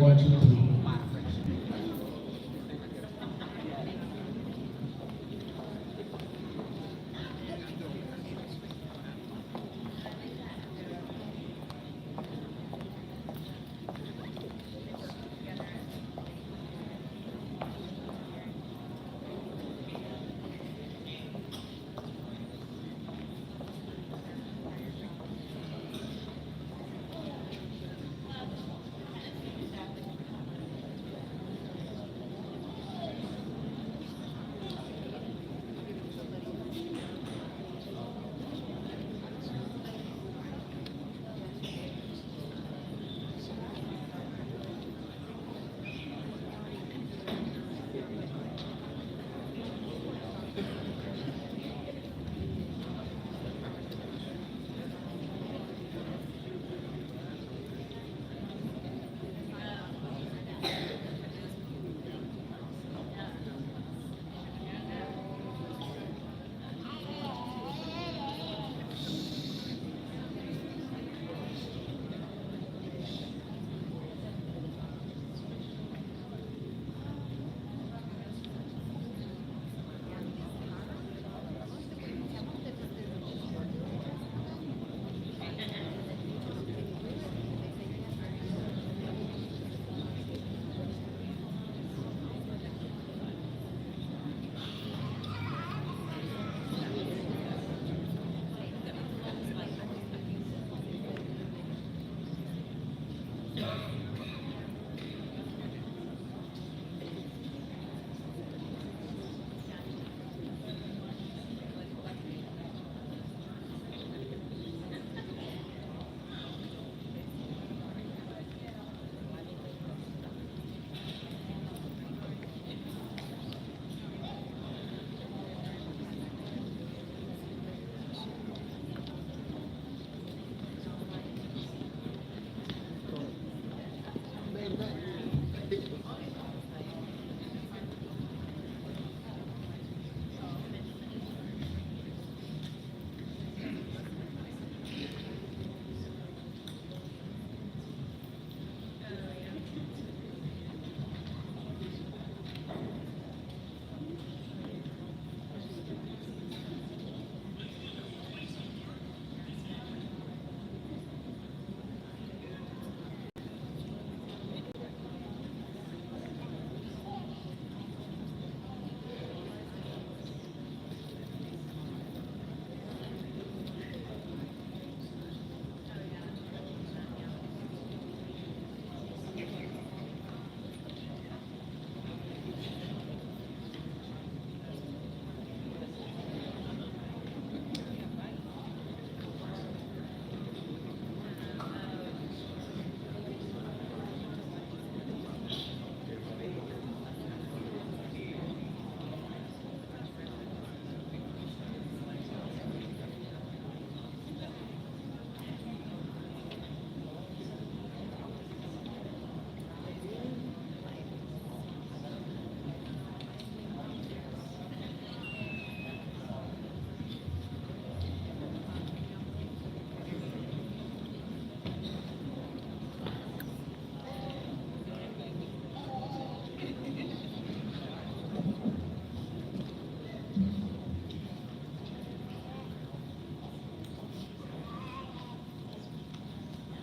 1, 2, 3.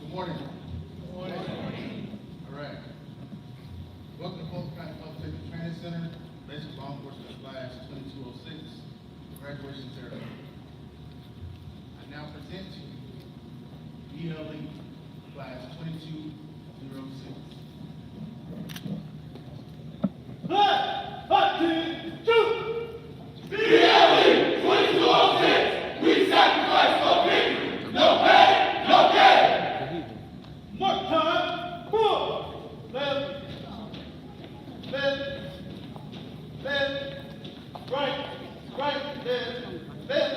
Good morning. Good morning. All right. Welcome to Fulton County Public Safety Training Center, Basic Law Enforcement Class 2206, Graduation Ceremony. I now present to you BLE Class 2206. BLE 2206, we sacrifice for victory. No pay, no gain. Mark time, boom! Left, left, left, right, right, left, left,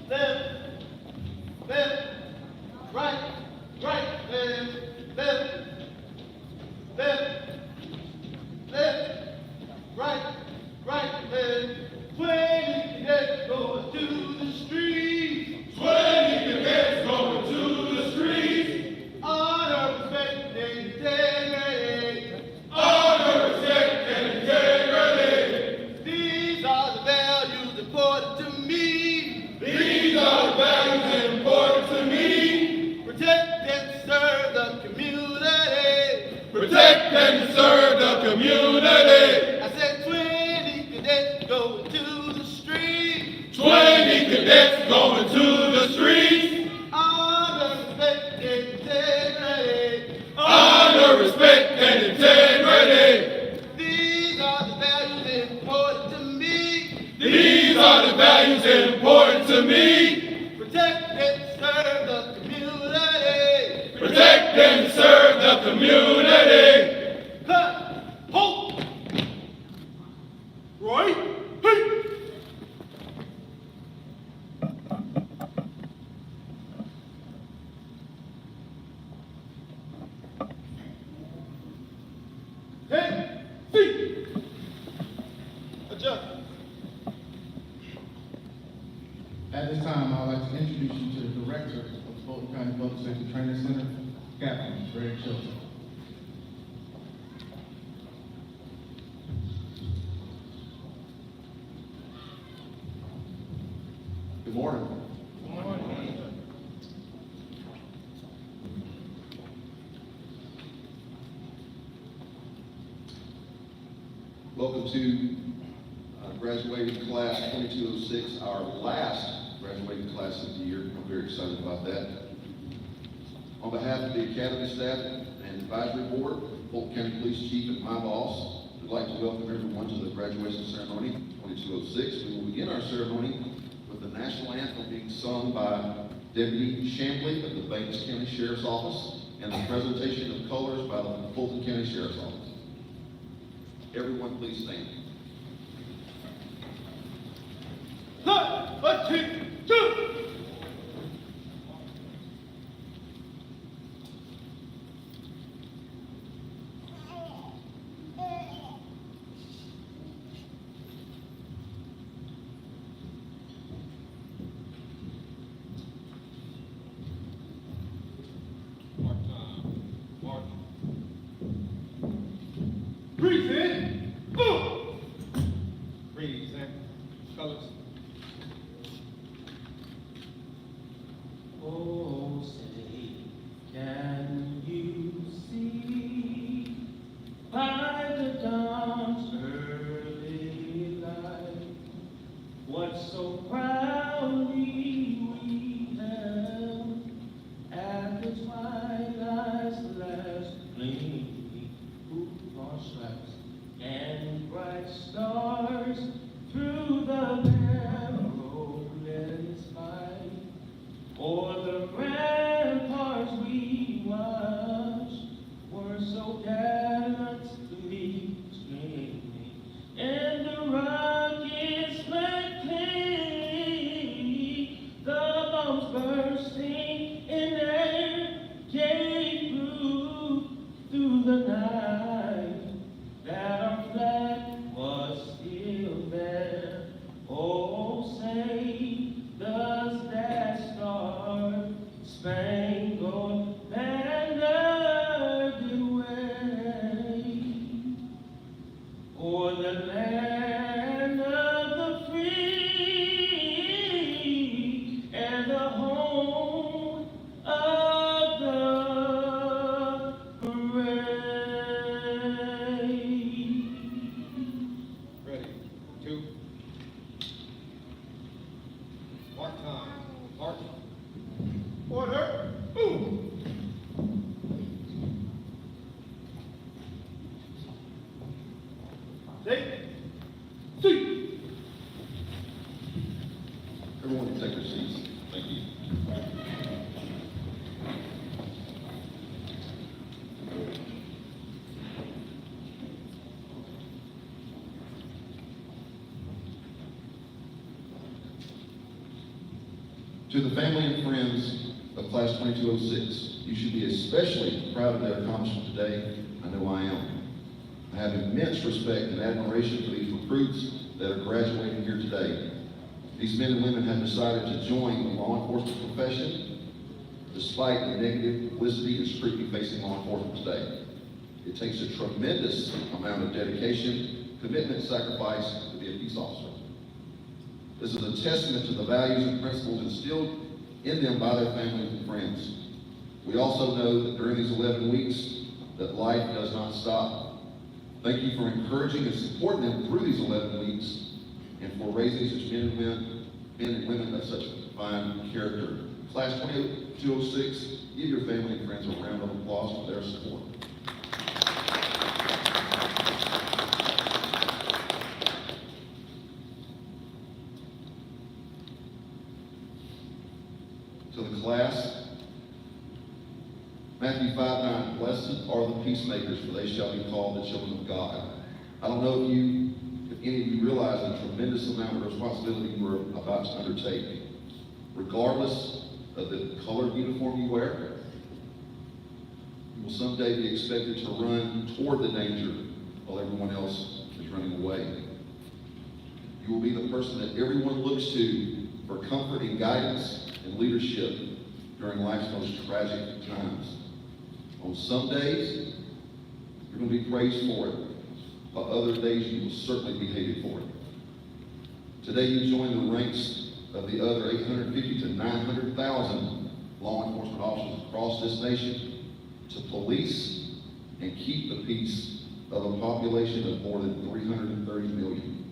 left, left, right, right, left, left, left, and to serve the community. I said 20 cadets go into the street. 20 cadets going to the streets. Honor, respect, and integrity. Honor, respect, and integrity. These are the values important to me. These are the values important to me. Protect and serve the community. Protect and serve the community. Cut, hold, right, hey. Hey, feet. Adjust. At this time, I'd like to introduce you to the Director of the Fulton County Public Safety Training Center, Captain Greg Chilton. Good morning. Welcome to graduating class 2206, our last graduating class of the year. I'm very excited about that. On behalf of the Academy staff and advisory board, Fulton County Police Chief and my boss, we'd like to welcome everyone to the graduation ceremony 2206. We will begin our ceremony with the national anthem being sung by Deputy Shambley of the Banks County Sheriff's Office and the presentation of colors by the Fulton County Sheriff's Office. Everyone please stand. 1, 2, 2. Breathe in. Breathe in. Colors. Oh, say, can you see by the dawn's early light what so proudly we held at the twilight's last gleaming, our stripes and bright stars through the perilous fight? For the ramparts we watched were so gallantly streaming, and the rockets let clean, the bombs bursting in air gave proof through the night that our flag was still there. Oh, say, does that star-spangled banner give way o'er the land of the free and the home of the brave? Ready. 2. Mark time. March. Order. Move. Take. Seat. Everyone can take their seats. Thank you. To the family and friends of Class 2206, you should be especially proud of their accomplishment today. I know I am. I have immense respect and admiration for these recruits that are graduating here today. These men and women have decided to join the law enforcement profession despite the negative publicity and scrutiny facing law enforcement today. It takes a tremendous amount of dedication, commitment, and sacrifice to be a peace officer. This is a testament to the values and principles instilled in them by their families and friends. We also know that during these 11 weeks, that life does not stop. Thank you for encouraging and supporting them through these 11 weeks and for raising such men and women of such fine character. Class 2206, give your family and friends a round of applause for their support. To the class, Matthew 5:9, blessed are the peacemakers, for they shall be called the children of God. I don't know if any of you realize the tremendous amount of responsibility you are about to undertake. Regardless of the colored uniform you wear, you will someday be expected to run toward the danger while everyone else is running away. You will be the person that everyone looks to for comfort and guidance and leadership during life's most tragic times. On some days, you're going to be praised for it, while other days you will certainly be hated for it. Today you join the ranks of the other 850 to 900,000 law enforcement officers across this nation to police and keep the peace of a population of more than 330 million.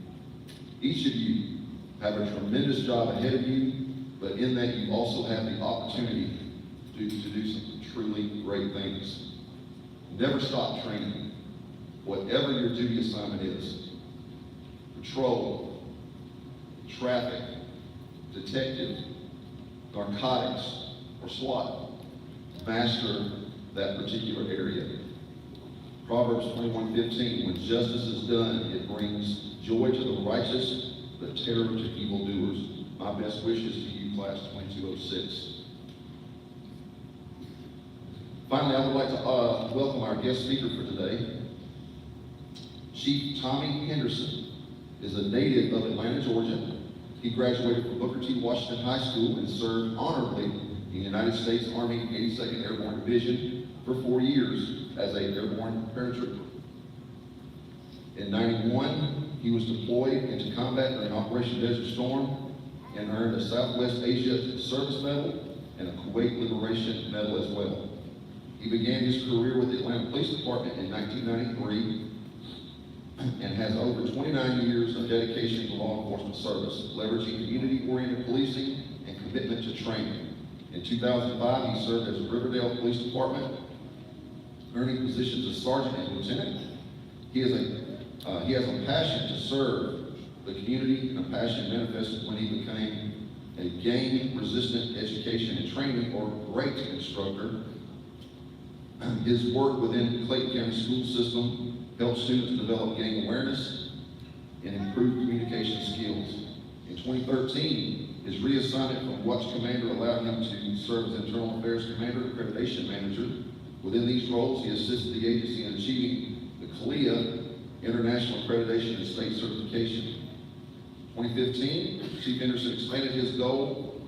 Each of you have a tremendous job ahead of you, but in that you also have the opportunity to do some truly great things. Never stop training, whatever your duty assignment is. Patrol, traffic, detective, narcotics, or SWAT. Master that particular area. Proverbs 21:15, when justice is done, it brings joy to the righteous, but terror to evildoers. My best wishes to you, class 2206. Finally, I would like to welcome our guest speaker for today. Chief Tommy Henderson is a native of Atlanta, Georgia. He graduated from Booker T. Washington High School and served honorably in the United States Army 82nd Airborne Division for 4 years as an airborne paratrooper. In '91, he was deployed into combat during Operation Desert Storm and earned a Southwest Asia Service Medal and a Kuwait Liberation Medal as well. He began his career with the Atlanta Police Department in 1993 and has over 29 years of dedication to law enforcement service, leveraging community-oriented policing and commitment to training. In 2005, he served as the Riverdale Police Department, earning positions as sergeant and lieutenant. He has a passion to serve the community, and a passion manifested when he became a gang-resistant education and training, or GREAT instructor. His work within Clayton County school system helps students develop gang awareness and improve communication skills. In 2013, his reassignment from Watch Commander allowed him to serve as Internal Affairs Commander and Accreditation Manager. Within these roles, he assisted the agency in achieving the CLIA International Accreditation and State Certification. 2015, Chief Henderson expanded his goal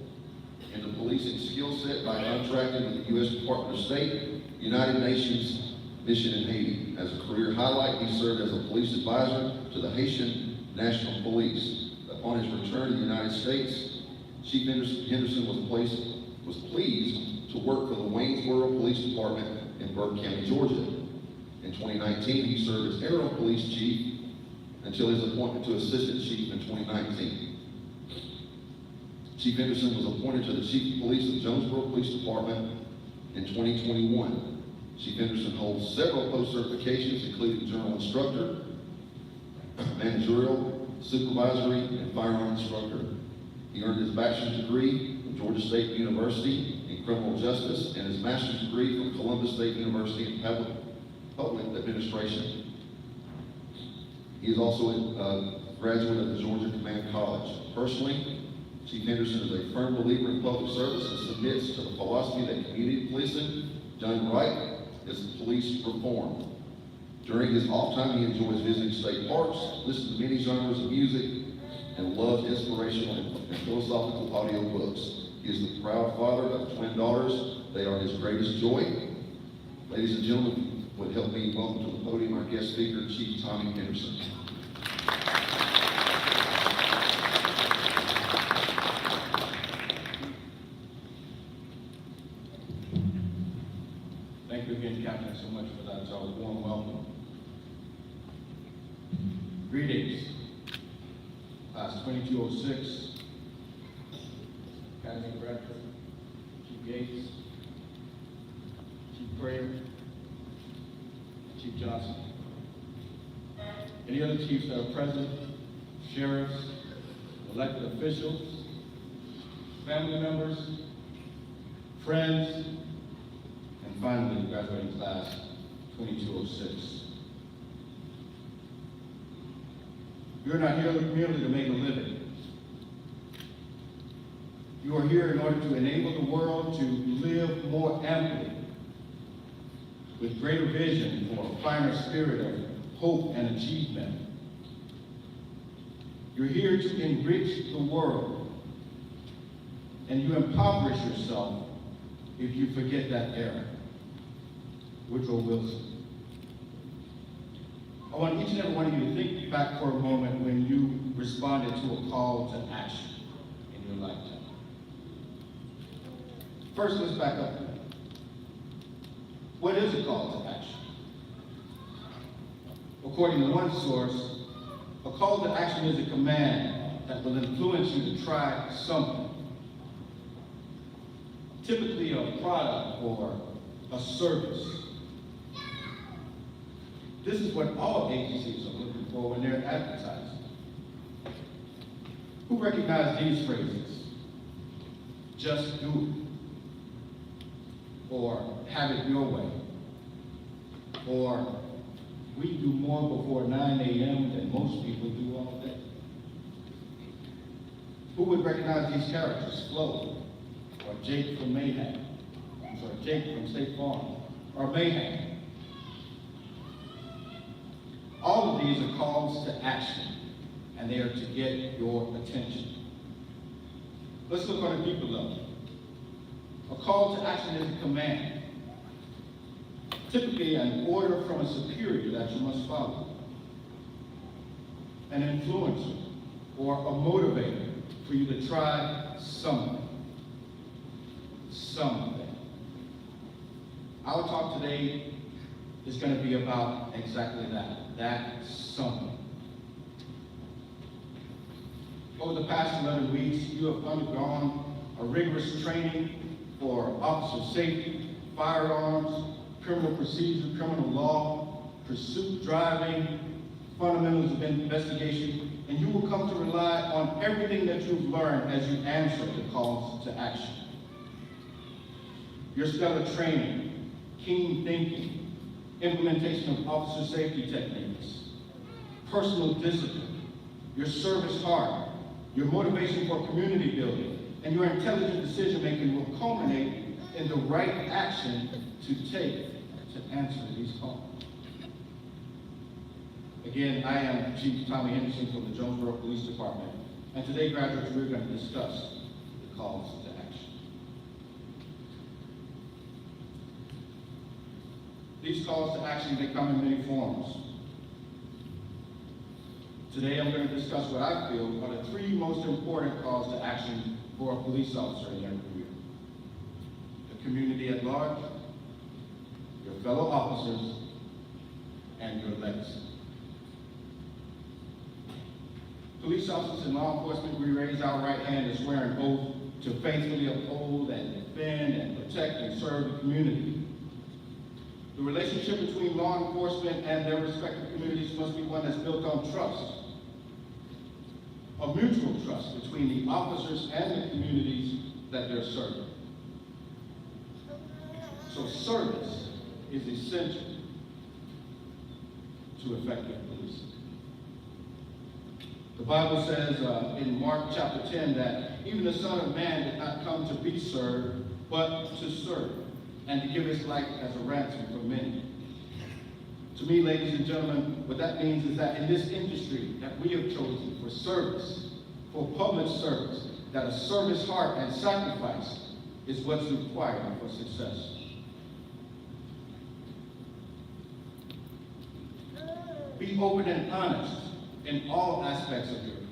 into policing skill set by contracting with the U.S. Department of State, United Nations mission in Haiti. As a career highlight, he served as a police advisor to the Haitian National Police. Upon his return to the United States, Chief Henderson was pleased to work for the Waynesboro Police Department in Burke County, Georgia. In 2019, he served as interim police chief until his appointment to assistant chief in 2019. Chief Henderson was appointed to the Chief of Police of Jonesboro Police Department in 2021. Chief Henderson holds several post certifications, including general instructor, managerial, supervisory, and firearm instructor. He earned his bachelor's degree from Georgia State University in criminal justice and his master's degree from Columbus State University in public administration. He is also a graduate of the Georgia Command College. Personally, Chief Henderson is a firm believer in public service and submits to the philosophy that community policing, done right, is police reform. During his off time, he enjoys visiting state parks, listens to many genres of music, and loves inspirational and philosophical audiobooks. He is the proud father of twin daughters. They are his greatest joy. Ladies and gentlemen, would help me welcome to the podium our guest speaker, Chief Tommy Henderson. Thank you again, Captain, so much for that Class 2206, Academy Director, Chief Gates, Chief Prayer, Chief Johnson. Any other chiefs that are present, sheriffs, elected officials, family members, friends, and finally, the graduating class 2206. You're not here merely to make a living. You are here in order to enable the world to live more amply, with greater vision for a finer spirit of hope and achievement. You're here to enrich the world, and you impoverish yourself if you forget that era. Woodrow Wilson. I want each and every one of you to think back for a moment when you responded to a call to action in your lifetime. First, let's back up. What is a call to action? According to one source, a call to action is a command that will influence you to try something, typically a product or a service. This is what all agencies are looking for when they're advertising. Who recognize these phrases? Just do it. Or have it your way. Or we do more before 9 a.m. than most people do all day. Who would recognize these characters? Flo, or Jake from Mayhem, or Jake from State Farm, or Mayhem. All of these are calls to action, and they are to get your attention. Let's look on a deeper level. A call to action is a command, typically an order from a superior that you must follow, an influencer or a motivator for you to try something. Our talk today is going to be about exactly that something. Over the past 11 weeks, you have undergone a rigorous training for officer safety, firearms, criminal procedure, criminal law, pursuit driving, fundamentals of investigation, and you will come to rely on everything that you've learned as you answer the calls to action. Your stellar training, keen thinking, implementation of officer safety techniques, personal discipline, your service heart, your motivation for community building, and your intelligent decision-making will culminate in the right action to take to answer these calls. Again, I am Chief Tommy Henderson from the Jonesboro Police Department, and today, graduates, we're going to discuss the calls to action. These calls to action, they come in many forms. Today, I'm going to discuss what I feel are the three most important calls to action for a police officer in their career: the community at large, your fellow officers, and your legacy. Police officers and law enforcement, we raise our right hand and swear an oath to faithfully uphold and defend and protect and serve the community. The relationship between law enforcement and their respective communities must be one that's built on trust, a mutual trust between the officers and the communities that they're serving. So service is essential to effective policing. The Bible says in Mark chapter 10 that even the Son of Man did not come to be served, but to serve, and to give his life as a ransom for many. To me, ladies and gentlemen, what that means is that in this industry that we have chosen for service, for public service, that a service heart and sacrifice is what's required for success. Be open and honest in all aspects of your career.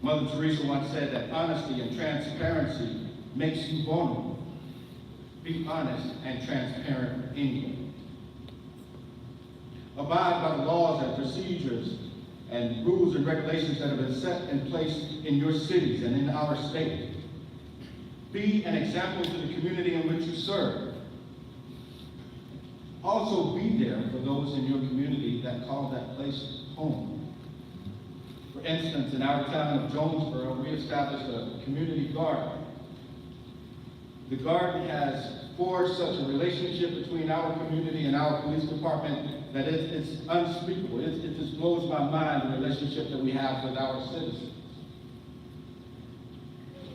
Mother Teresa once said that honesty and transparency makes you vulnerable. Be honest and transparent anyway. Abide by the laws and procedures and rules and regulations that have been set in place in your cities and in our state. Be an example to the community in which you serve. Also be there for those in your community that call that place home. For instance, in our town of Jonesboro, we established a community garden. The garden has forged such a relationship between our community and our police department that it's unspeakable. It just blows my mind, the relationship that we have with our citizens.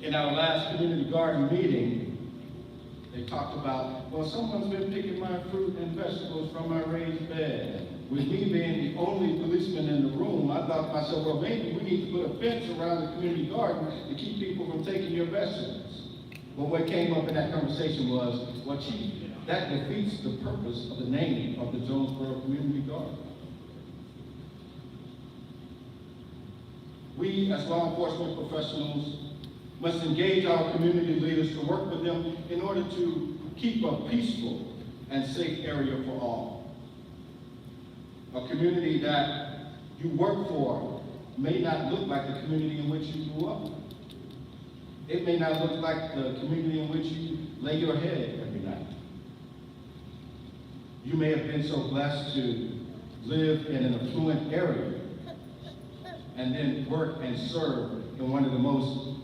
In our last community garden meeting, they talked about, well, someone's been picking my fruit and vegetables from my raised bed. With me being the only policeman in the room, I thought to myself, well, maybe we need to put a fence around the community garden to keep people from taking your vegetables. But what came up in that conversation was, well, Chief, that defeats the purpose of the name of the Jonesboro Community Garden. We, as law enforcement professionals, must engage our community leaders to work with them in order to keep a peaceful and safe area for all. A community that you work for may not look like the community in which you grew up. It may not look like the community in which you lay your head every night. You may have been so blessed to live in an affluent area and then work and serve in one of the most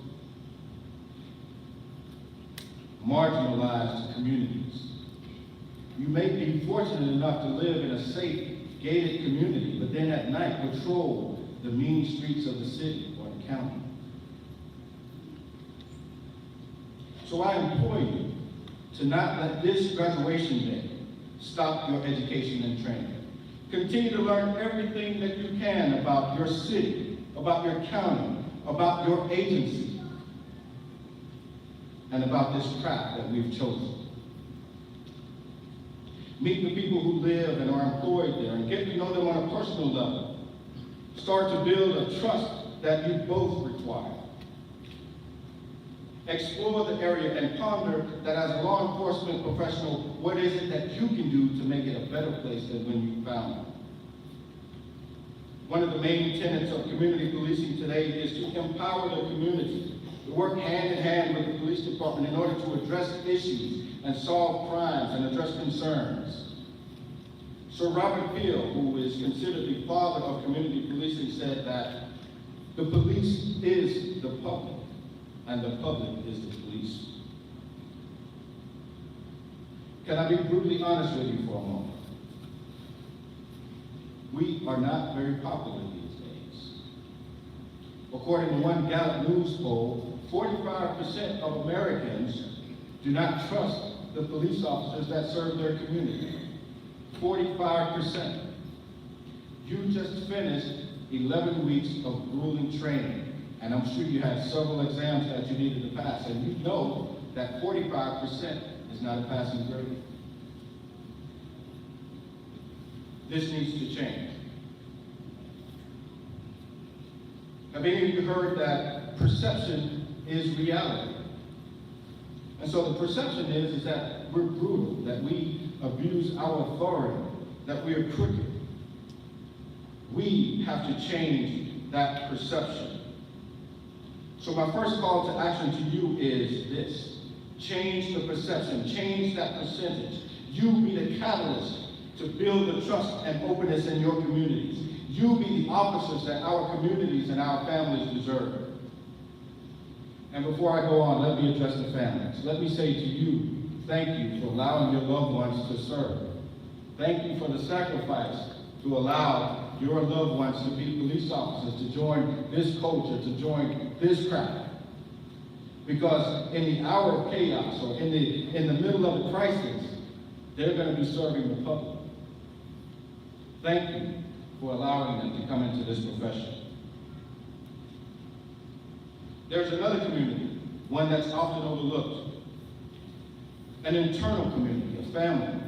marginalized communities. You may be fortunate enough to live in a safe, gated community, but then at night patrol the mean streets of the city or the county. So I implore you to not let this graduation day stop your education and training. Continue to learn everything that you can about your city, about your county, about your agency, and about this craft that we've chosen. Meet the people who live and are employed there and get to know them on a personal level. Start to build a trust that you both require. Explore the area and ponder that as a law enforcement professional, what is it that you can do to make it a better place than when you found it? One of the main tenets of community policing today is to empower the community, to work hand in hand with the police department in order to address issues and solve crimes and address concerns. Sir Robert Peel, who is considered the father of community policing, said that the police is the public, and the public is the police. Can I be brutally honest with you for a moment? We are not very popular these days. According to one Gallup News poll, 45% of Americans do not trust the police officers that serve their community. 45%. You just finished 11 weeks of grueling training. And I'm sure you had several exams that you needed to pass, and you know that 45% is not a passing grade. This needs to change. Have any of you heard that perception is reality? And so the perception is that we're brutal, that we abuse our authority, that we are crooked. We have to change that perception. So my first call to action to you is this. Change the perception, change that percentage. You be the catalyst to build the trust and openness in your communities. You be the officers that our communities and our families deserve. And before I go on, let me address the families. Let me say to you, thank you for allowing your loved ones to serve. Thank you for the sacrifice to allow your loved ones to be police officers, to join this culture, to join this craft. Because in the hour of chaos or in the middle of the crisis, they're going to be serving the public. Thank you for allowing them to come into this profession. There's another community, one that's often overlooked. An internal community, a family,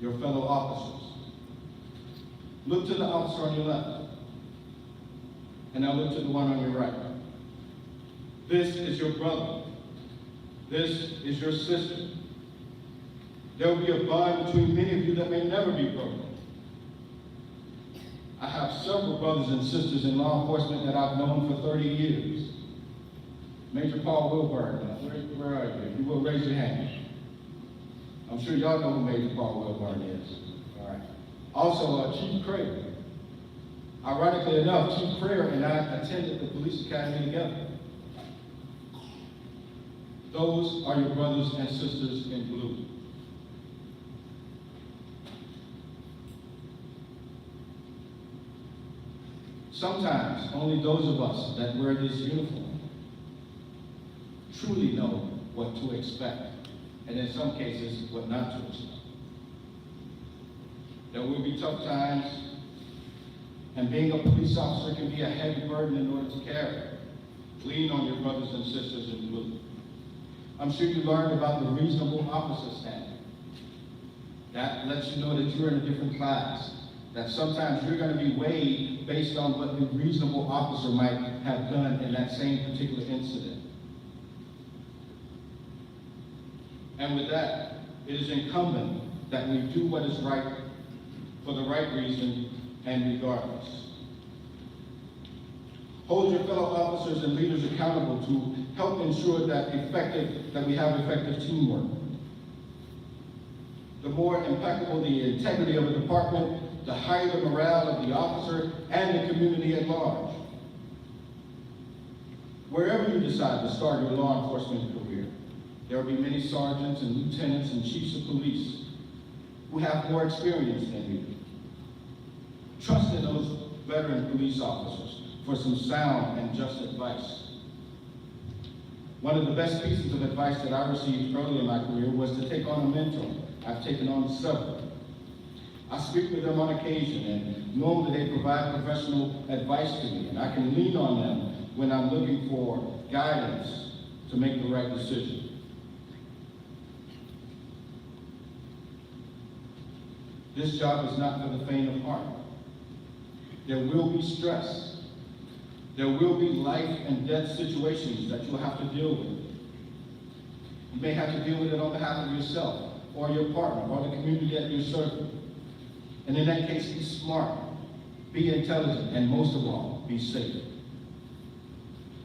your fellow officers. Look to the officer on your left, and now look to the one on your right. This is your brother. This is your sister. There will be a bond between many of you that may never be broken. I I have several brothers and sisters in law enforcement that I've known for 30 years. Major Paul Wilburn, where are you? If you will, raise your hand. I'm sure y'all know who Major Paul Wilburn is. All right. Also, Chief Craig. Ironically enough, Chief Craig and I attended the police academy together. Those are your brothers and sisters in blue. Sometimes only those of us that wear this uniform truly know what to expect, and in some cases, what not to expect. There will be tough times, and being a police officer can be a heavy burden in order to carry. Lean on your brothers and sisters in blue. I'm sure you learned about the reasonable officer standard. That lets you know that you're in a different class, that sometimes you're going to be weighed based on what the reasonable officer might have done in that same particular incident. And with that, it is incumbent that we do what is right for the right reason and regardless. Hold your fellow officers and leaders accountable to help ensure that we have effective teamwork. The more impeccable the integrity of a department, the higher the morale of the officer and the community at large. Wherever you decide to start your law enforcement career, there will be many sergeants and lieutenants and chiefs of police who have more experience than you. Trust in those veteran police officers for some sound and just advice. One of the best pieces of advice that I received early in my career was to take on a mentor. I've taken on several. I speak with them on occasion and know that they provide professional advice to me, and I can lean on them when I'm looking for guidance to make the right decision. This job is not for the faint of heart. There will be stress. There will be life and death situations that you'll have to deal with. You may have to deal with it on behalf of yourself, or your partner, or the community that you're serving. And in that case, be smart, be intelligent, and most of all, be safe.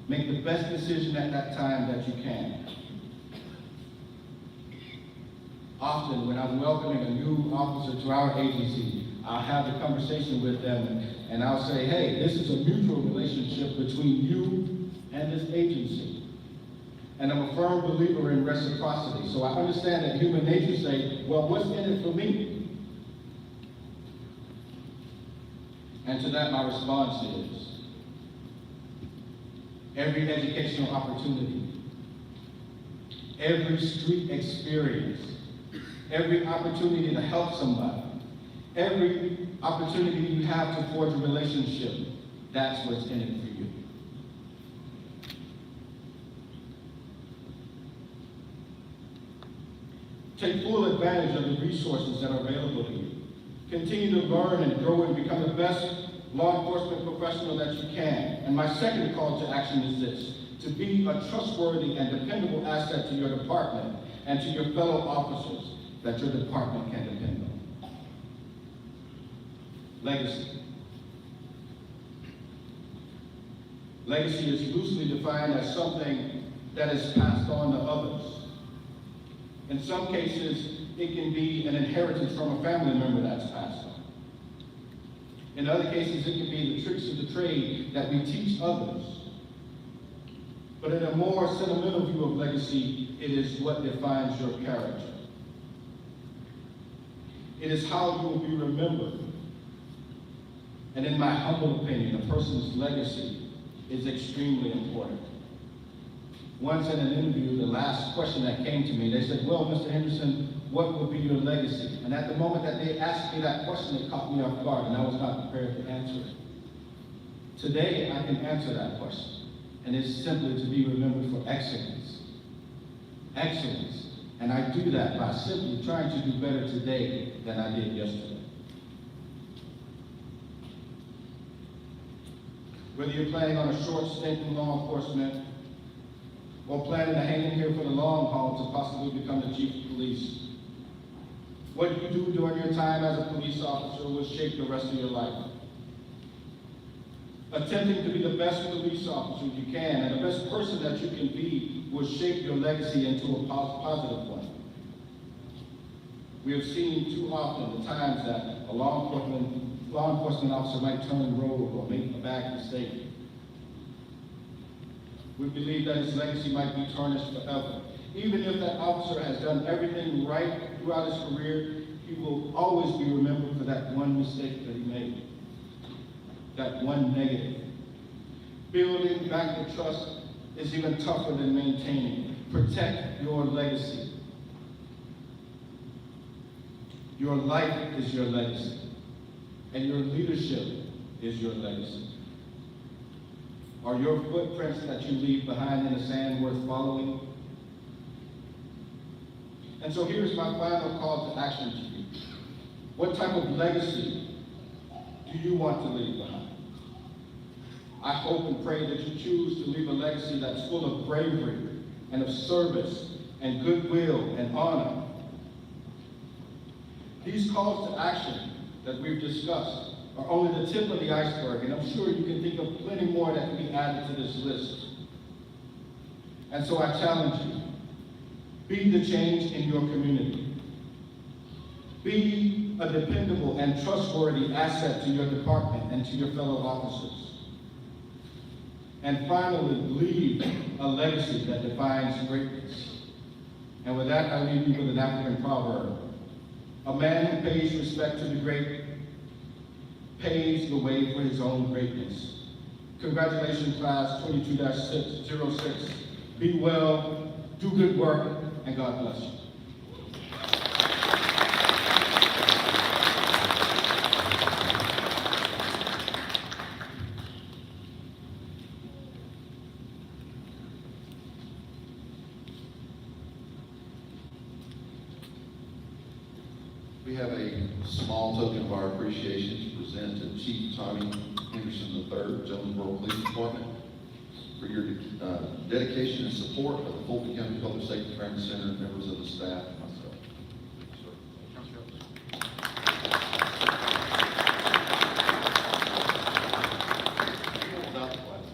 Make the best decision at that time that you can. Often, when I'm welcoming a new officer to our agency, I'll have a conversation with them and I'll say, hey, this is a mutual relationship between you and this agency. And I'm a firm believer in reciprocity. So I understand that human nature say, well, what's in it for me? And to that, my response is, every educational opportunity, every street experience, every opportunity to help somebody, every opportunity you have to forge a relationship, that's what's in it for you. Take full advantage of the resources that are available to you. Continue to learn and grow and become the best law enforcement professional that you can. And my second call to action is this: to be a trustworthy and dependable asset to your department and to your fellow officers that your department can depend on. Legacy. Legacy is loosely defined as something that is passed on to others. In some cases, it can be an inheritance from a family member that's passed on. In other cases, it can be the tricks of the trade that we teach others. But in a more sentimental view of legacy, it is what defines your character. It is how you will be remembered. And in my humble opinion, a person's legacy is extremely important. Once in an interview, the last question that came to me, they said, well, Mr. Henderson, what will be your legacy? And at the moment that they asked me that question, it caught me off guard, and I was not prepared to answer it. Today, I can answer that question, and it's simply to be remembered for excellence. Excellence. And I do that by simply trying to do better today than I did yesterday. Whether you're planning on a short stint in law enforcement or planning to hang in here for the long haul to possibly become the chief of police, what you do during your time as a police officer will shape the rest of your life. Attempting to be the best police officer you can and the best person that you can be will shape your legacy into a positive one. We have seen too often the times that a law enforcement officer might turn rogue or make a bad mistake. We believe that his legacy might be tarnished forever. Even if that officer has done everything right throughout his career, he will always be remembered for that one mistake that he made, that one negative. Building back the trust is even tougher than maintaining. Protect your legacy. Your life is your legacy, and your leadership is your legacy. Are your footprints that you leave behind in the sand worth following? And so here's my final call to action to you. What type of legacy do you want to leave behind? I hope and pray that you choose to leave a legacy that's full of bravery and of service and goodwill and honor. These calls to action that we've discussed are only the tip of the iceberg, and I'm sure you can think of plenty more that can be added to this list. And so I challenge you, be the change in your community. Be a dependable and trustworthy asset to your department and to your fellow officers. And finally, leave a legacy that defines greatness. And with that, I leave you with an African proverb. A man who pays respect to the great paves the way for his own greatness. Congratulations, class 22-06. Be well, do good work, and God bless you. We have a small token of our appreciation to present to Chief Tommy Henderson III, Jonesboro Police Department, for your dedication and support of the Fulton County Public Safety Training Center, members of the staff, and myself. Without the glasses.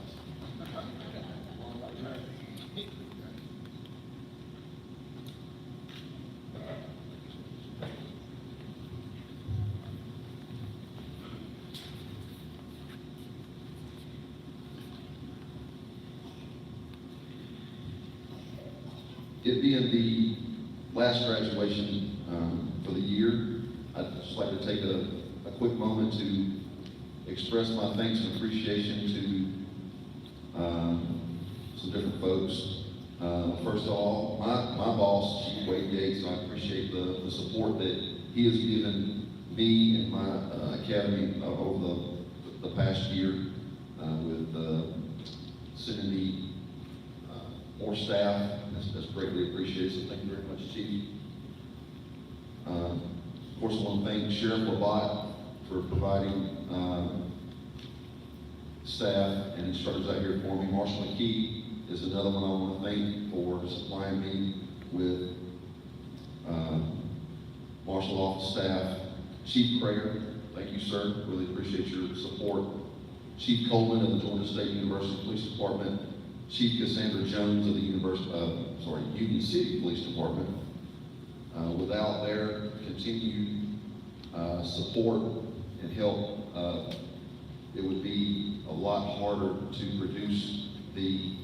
It being the last graduation for the year, I'd just like to take a quick moment to express my thanks and appreciation to some different folks. First of all, my boss, Chief Wade Gates, I appreciate the support that he has given me and my academy over the past year with sending me more staff. That's greatly appreciated, so thank you very much, Chief. Of course, I want to thank Sheriff Labatt for providing staff and instructors out here for me. Marshall McKee is another one I want to thank for supplying me with martial office staff. Chief Prayer, thank you, sir. Really appreciate your support. Chief Coleman of the Georgia State University Police Department. Chief Cassandra Jones of the Union City Police Department. Without their continued support and help, it would be a lot harder to produce the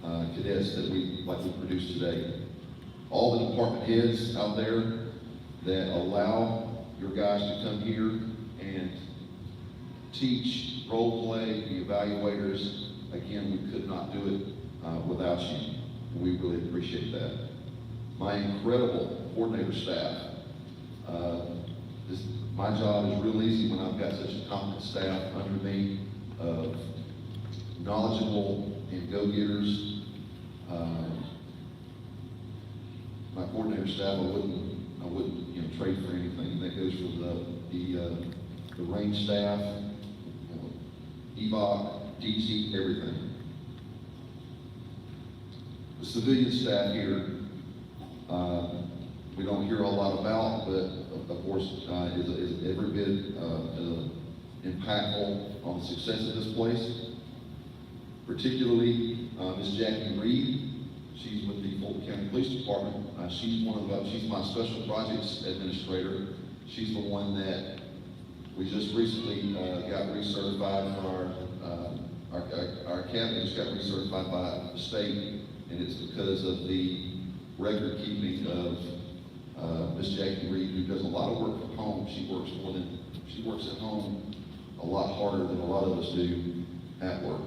cadets that we produce today. All the department heads out there that allow your guys to come here and teach, role play, the evaluators, again, we could not do it without you. We really appreciate that. My incredible coordinator staff. My job is real easy when I've got such a competent staff under me of knowledgeable and go-getters. My coordinator staff, I wouldn't trade for anything. That goes for the range staff, EVOC, DT, everything. The civilian staff here, we don't hear a lot about, but of course is every bit impactful on the success of this place, particularly Ms. Jackie Reed. She's with the Fulton County Police Department. She's my special projects administrator. She's the one that we just recently got recertified for our academy just got recertified by the state, and it's because of the record keeping of Ms. Jackie Reed, who does a lot of work from home. She works at home a lot harder than a lot of us do at work.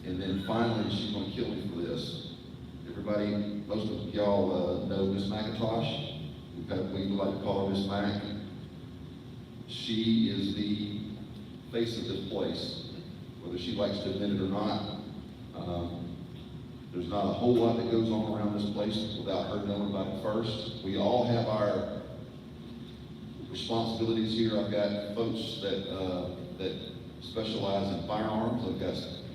And then finally, she's going to kill me for this. Everybody, most of y'all know Miss McIntosh. We like to call her Miss Mac. She is the face of this place, whether she likes to admit it or not. There's not a whole lot that goes on around this place without her knowing about it first. We all have our responsibilities here. I've got folks that specialize in firearms. I've got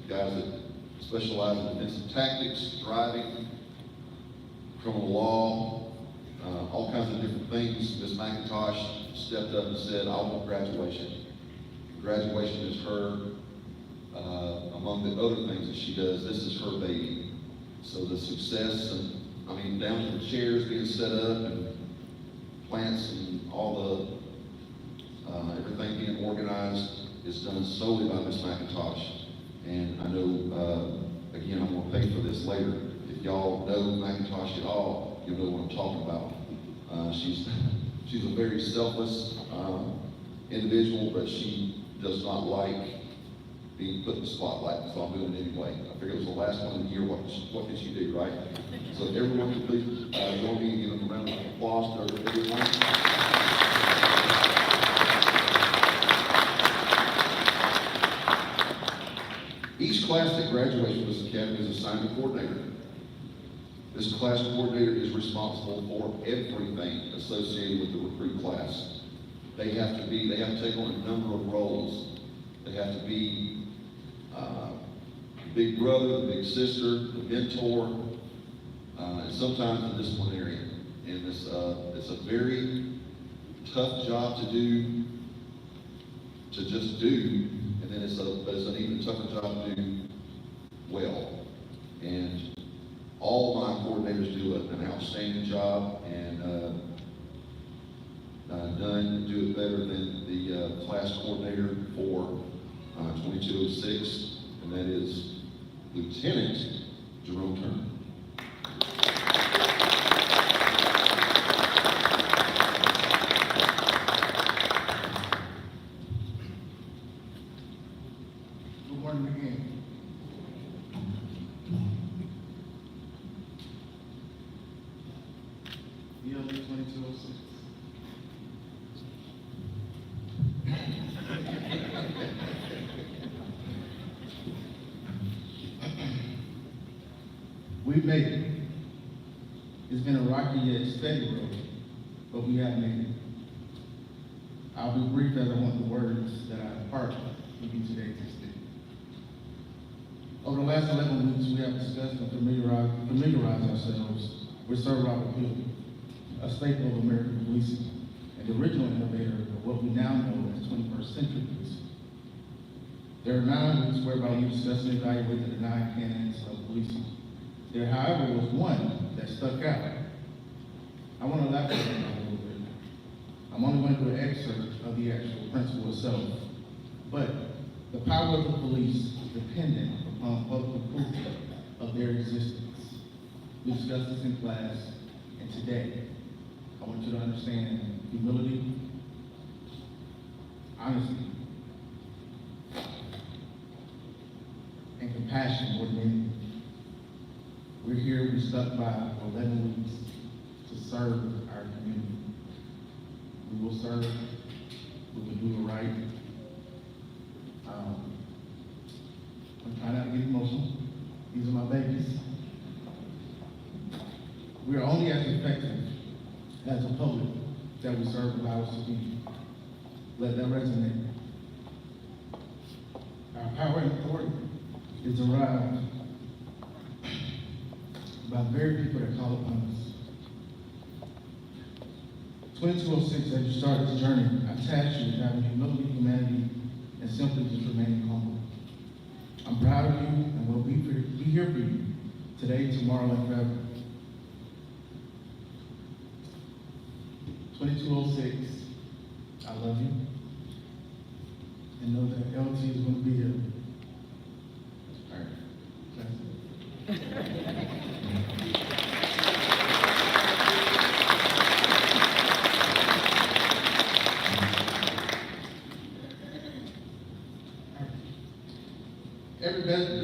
guys that specialize in defensive tactics, driving, criminal law, all kinds of different things. Ms. McIntosh stepped up and said, I want graduation. Graduation is her, among the other things that she does, this is her baby. So the success, and I mean, down to the chairs being set up and plants and all the, everything being organized is done solely by Ms. McIntosh. And I know, again, I'm gonna pay for this later. If y'all know McIntosh at all, you'll know what I'm talking about. She's a very selfless individual, but she does not like being put in the spotlight, so I'm doing it anyway. I figured it was the last one of the year, what did she do, right? So everyone can please join me and give them a round of applause to everyone. Each class that graduates from this academy is assigned a coordinator. This class coordinator is responsible for everything associated with the recruit class. They have to take on a number of roles. They have to be the big brother, the big sister, the mentor, and sometimes the disciplinarian. And it's a very tough job to do, to just do, and then it's an even tougher job to do well. And all my coordinators do an outstanding job, and none do it better than the class coordinator for 2206, and that is Lieutenant Jerome Turner. Good morning again. BLE 2206. We've made it. It's been a rocky yet steady road, but we have made it. I'll be brief as I want the words that I impart with you today to stick. Over the last 11 weeks, we have discussed and familiarized ourselves with Sir Robert Hill, a staple of American policing, and the original innovator of what we now know as 21st century policing. There are 9 weeks whereby we discussed and evaluated the 9 canons of policing. There, however, was one that stuck out. I want to elaborate on that a little bit. I'm only going to do an excerpt of the actual principle itself. But the power of the police is dependent upon public proof of their existence. We discussed this in class, and today, I want you to understand humility, honesty, and compassion more than anything. We're here, we stuck by for 11 weeks to serve our community. We will serve, we will do it right. I'm trying not to get emotional. These are my babies. We are only as effective as the public that we serve allow us to be. Let that resonate. Our power and authority is derived by the very people that call upon us. 2206, as you start this journey, I task you with having humility, humanity, and simply just remaining humble. I'm proud of you and will be here for you today, tomorrow, and forever. 2206, I love you. And know that LT is going to be here. All right. That's it.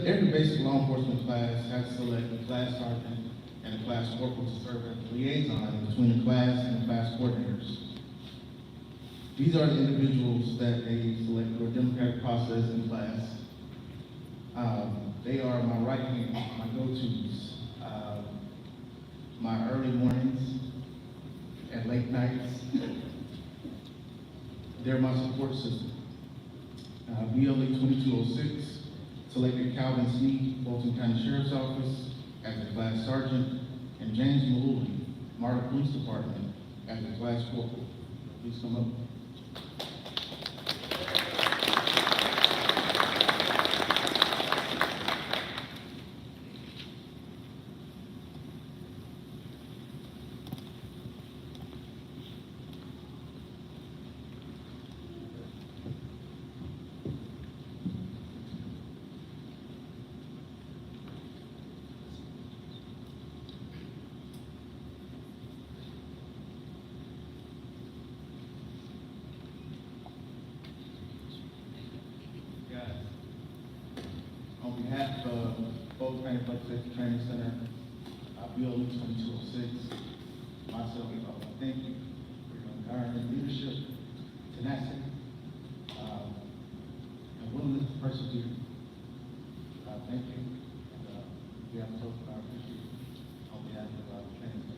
Every basic law enforcement class has to select a class sergeant and a class corporal to serve as a liaison between the class and the class coordinators. These are the individuals that they select through a democratic process in class. They are my right hand, my go-tos, my early mornings and late nights. They're my support system. BLE 2206 selected Calvin Sneed, Fulton County Sheriff's Office, as a class sergeant, and James Malooly, Marta Police Department, as a class corporal. Please come up. On behalf of both County Public Safety Training Center, BLE 2206, myself, I want to thank you for your encouragement, leadership, tenacity, and willingness to persevere. Thank you. And we have to talk about appreciate you on behalf of the training center.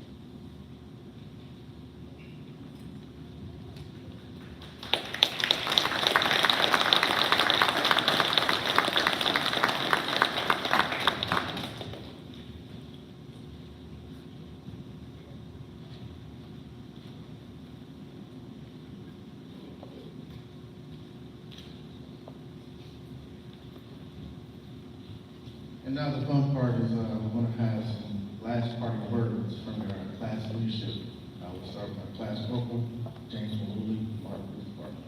And now the fun part is we're going to have some last parting words from our class leadership. We'll start with our class corporal, James Malooly, Marta Police Department.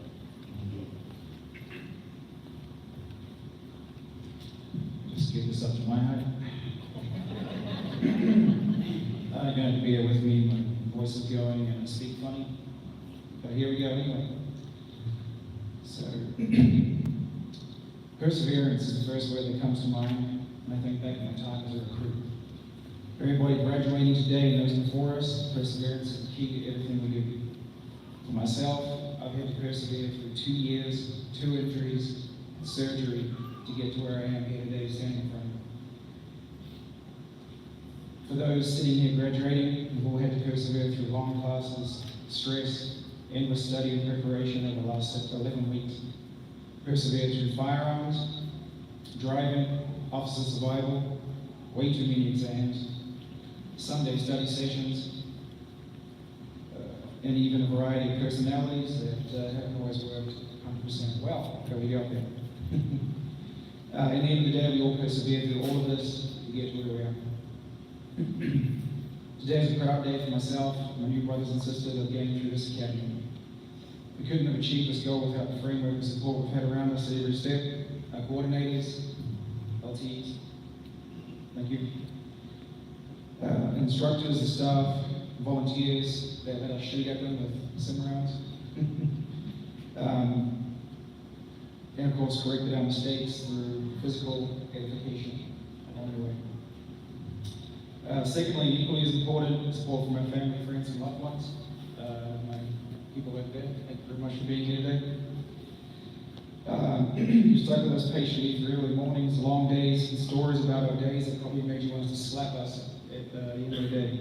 Just give this up to my height. Not going to bear with me, my voice is going and I speak funny. But here we go anyway. So, perseverance is the first word that comes to mind. And I think back to my time as a recruit. For everybody graduating today and those before us, perseverance is the key to everything we do. For myself, I've had to persevere through 2 years, 2 injuries, and surgery to get to where I am here today, standing in front of you. For those sitting here graduating, we've all had to persevere through long classes, stress, endless study and preparation over the last 11 weeks. Persevere through firearms, driving, officer survival, way too many exams, Sunday study sessions, and even a variety of personalities that haven't always worked 100% well until we got there. In the end of the day, we all persevere through all of this to get to where we are. Today is a proud day for myself, my new brothers and sisters of getting through this academy. We couldn't have achieved this goal without the framework and support we've had around us at every step, our coordinators, LTs, thank you. Instructors, the staff, volunteers that let us shoot at them with sim rounds. And of course, corrected our mistakes through physical edification along the way. Secondly, equally as important, support from my family, friends, and loved ones. My people out there, thank you very much for being here today. You stuck with us patiently through early mornings, long days, and stories about our days that probably made you want to slap us at the end of the day.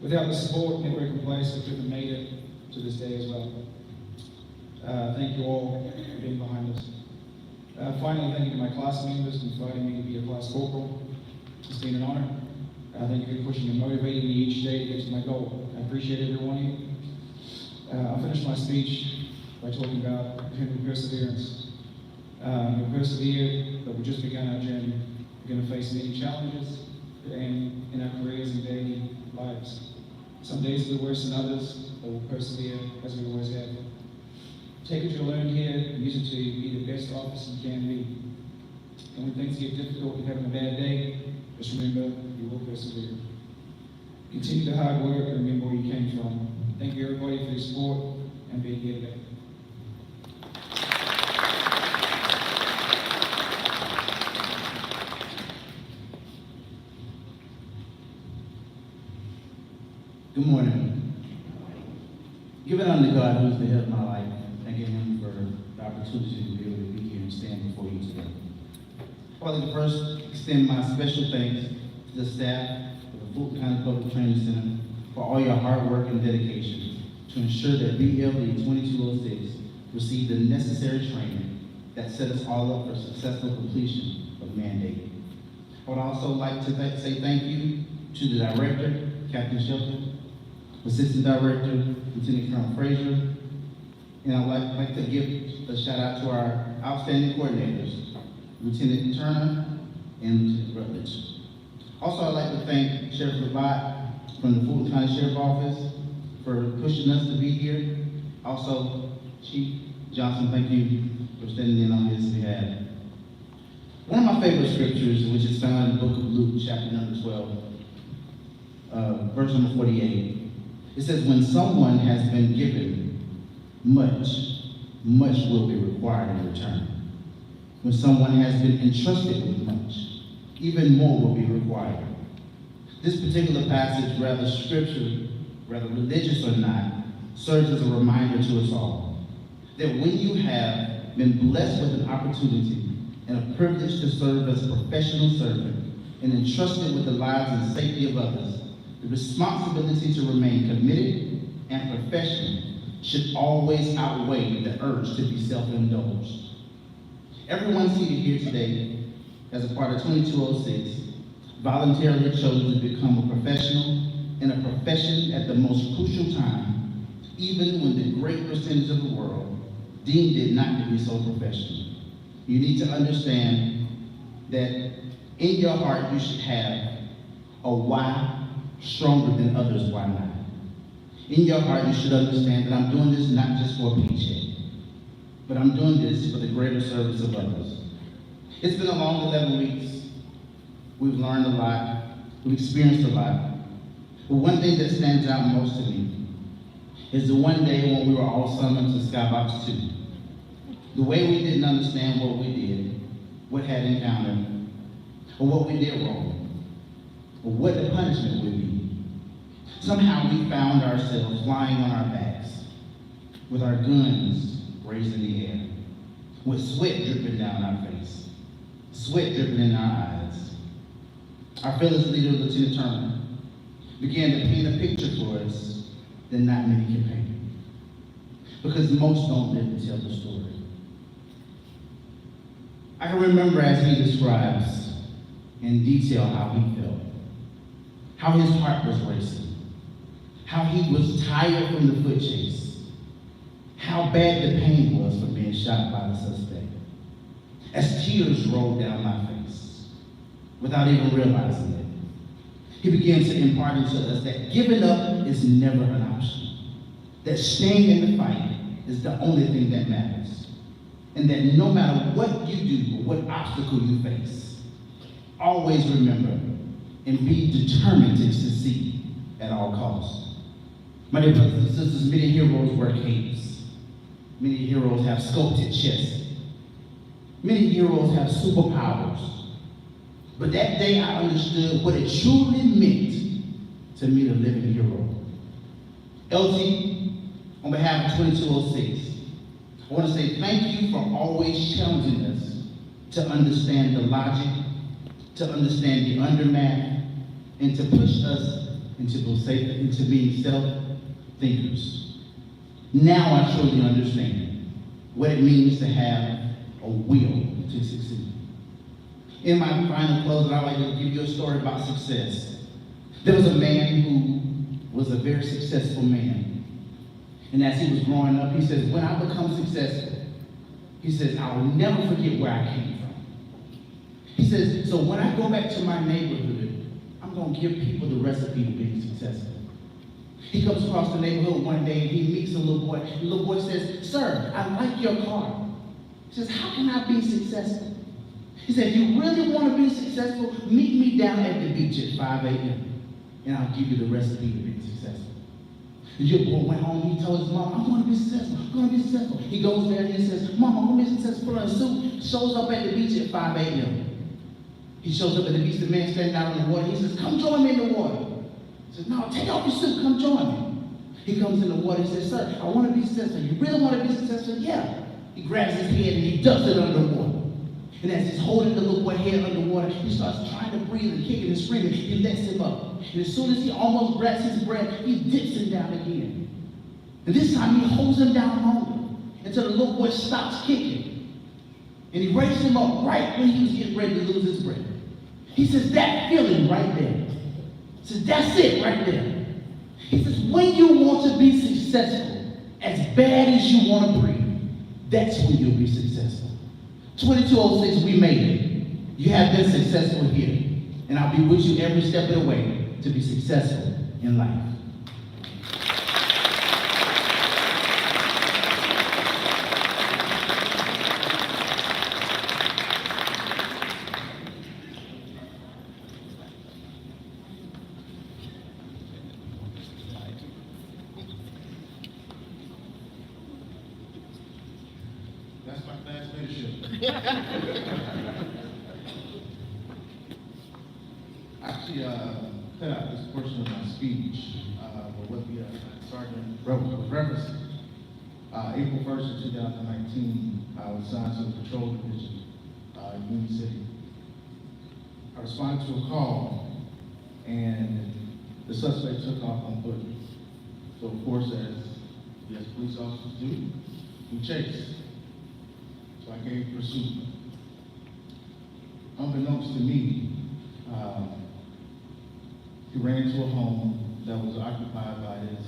Without the support, network in place, we couldn't have made it to this day as well. Thank you all for being behind us. Finally, thank you to my class members for inviting me to be a class corporal. It's been an honor. Thank you for pushing and motivating me each day to get to my goal. I appreciate every one of you. I'll finish my speech by talking about having perseverance. We've persevered, but we've just begun our journey. We're going to face many challenges and in our careers and daily lives. Some days will be worse than others, but we'll persevere as we always have. Take what you learned here and use it to be the best officer you can be. And when things get difficult and having a bad day, just remember you will persevere. Continue the hard work and remember where you came from. Thank you everybody for your support and being here today. Good morning. Giving unto God, who is the head of my life, thanking Him for the opportunity to be able to be here and stand before you today. Father, first extend my special thanks to the staff of the Fulton County Public Training Center for all your hard work and dedication to ensure that BLE 2206 received the necessary training that set us all up for successful completion of mandate. I would also like to say thank you to the director, Captain Shelton, Assistant Director, Lieutenant Colonel Frazier, and I'd like to give a shout out to our outstanding coordinators, Lieutenant Turner and Lieutenant Rutledge. Also, I'd like to thank Sheriff Levott from the Fulton County Sheriff's Office for pushing us to be here. Also, Chief Johnson, thank you for standing in on his behalf. One of my favorite scriptures, which is found in the book of Luke, chapter number 12, verse number 48. It says, when someone has been given much, much will be required in return. When someone has been entrusted with much, even more will be required. This particular passage, whether scripture, whether religious or not, serves as a reminder to us all that when you have been blessed with an opportunity and a privilege to serve as a professional servant and entrusted with the lives and safety of others, the responsibility to remain committed and professional should always outweigh the urge to be self-indulged. Everyone seated here today, as a part of 2206, voluntarily chose to become a professional in a profession at the most crucial time, even when the great percentage of the world deemed it not to be so professional. You need to understand that in your heart you should have a why stronger than others, why not? In your heart, you should understand that I'm doing this not just for a paycheck, but I'm doing this for the greater service of others. It's been a long 11 weeks. We've learned a lot. We've experienced a lot. But one thing that stands out most to me is the one day when we were all summoned to Skybox 2. The way we didn't understand what we did, what had encountered, or what we did wrong, or what the punishment would be. Somehow we found ourselves lying on our backs, with our guns raised in the air, with sweat dripping down our face, sweat dripping in our eyes. Our fearless leader, Lieutenant Turner, began to paint a picture for us that not many can paint, because most don't live to tell the story. I can remember as he describes in detail how he felt, how his heart was racing, how he was tired from the foot chase, how bad the pain was from being shot by the suspect. As tears rolled down my face, without even realizing it, he began to impart into us that giving up is never an option, that staying in the fight is the only thing that matters, and that no matter what you do or what obstacle you face, always remember and be determined to succeed at all costs. My dear brothers and sisters, many heroes wear capes. Many heroes have sculpted chests. Many heroes have superpowers. But that day I understood what it truly meant to meet a living hero. LT, on behalf of 2206, I want to say thank you for always challenging us to understand the logic, to understand the undermath, and to push us into being self-thinkers. Now I truly understand what it means to have a will to succeed. In my final close, I'd like to give you a story about success. There was a man who was a very successful man. And as he was growing up, he says, when I become successful, he says, I will never forget where I came from. He says, so when I go back to my neighborhood, I'm going to give people the recipe to being successful. He comes across the neighborhood one day and he meets a little boy. The little boy says, sir, I like your car. He says, how can I be successful? He said, if you really want to be successful, meet me down at the beach at 5 a.m. and I'll give you the recipe to being successful. The young boy went home, he told his mom, I'm going to be successful, I'm going to be successful. He goes there and he says, Mom, I'm going to be successful, put on a suit, shows up at the beach at 5 a.m. He shows up at the beach, the man standing out on the water, he says, come join me in the water. He says, no, take off your suit, come join me. He comes in the water, he says, sir, I want to be successful. You really want to be successful? Yeah. He grabs his head and he ducks it underwater. And as he's holding the little boy's head underwater, he starts trying to breathe and kicking and screaming. He lets him up. And as soon as he almost grabs his breath, he dips him down again. And this time he holds him down longer until the little boy stops kicking. And he raises him up right when he was getting ready to lose his breath. He says, that feeling right there. He says, that's it right there. He says, when you want to be successful, as bad as you want to breathe, that's when you'll be successful. 2206, we made it. You have been successful here. And I'll be with you every step of the way to be successful in life. That's my class leadership. Actually, cut out this portion of my speech, or what the sergeant was referencing. April 1st of 2019, I was assigned to the patrol division in Union City. I responded to a call, and the suspect took off on foot. So of course, as yes, police officers do, we chase. So I gave pursuit. Unbeknownst to me, he ran into a home that was occupied by his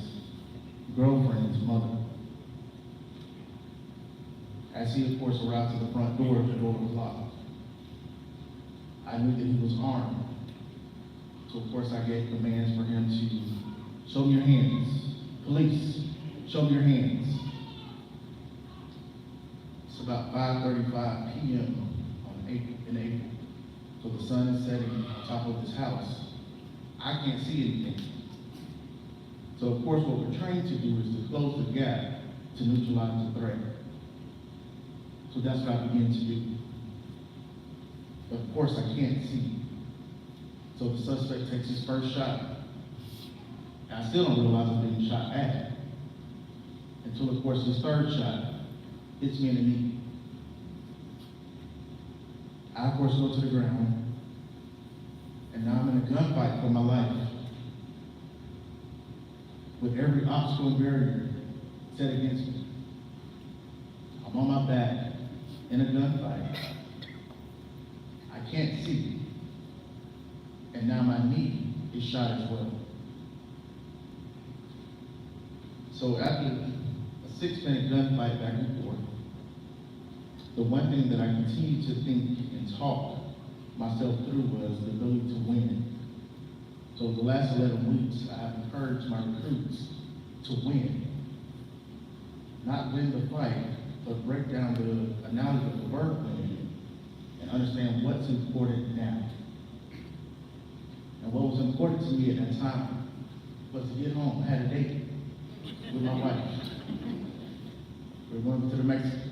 girlfriend's mother. As he, of course, arrived to the front door, the door was locked. I knew that he was armed. So, of course, I gave commands for him to show me your hands. Police, show me your hands. It's about 5:35 p.m. in April. So the sun is setting on top of this house. I can't see anything. So of course what we're trained to do is to close the gap to neutralize the threat. So that's what I begin to do. But of course I can't see. So the suspect takes his first shot. And I still don't realize I'm being shot at. Until of course his third shot hits me in the knee. I of course go to the ground. And now I'm in a gunfight for my life. With every obstacle and barrier set against me. I'm on my back in a gunfight. I can't see. And now my knee is shot as well. So after a 6-minute gunfight back and forth, the one thing that I continued to think and talk myself through was the ability to win. So the last 11 weeks, I have encouraged my recruits to win. Not win the fight, but break down the analogy of the word win and understand what's important now. And what was important to me at that time was to get home. I had a date with my wife. We were going to the Mexico.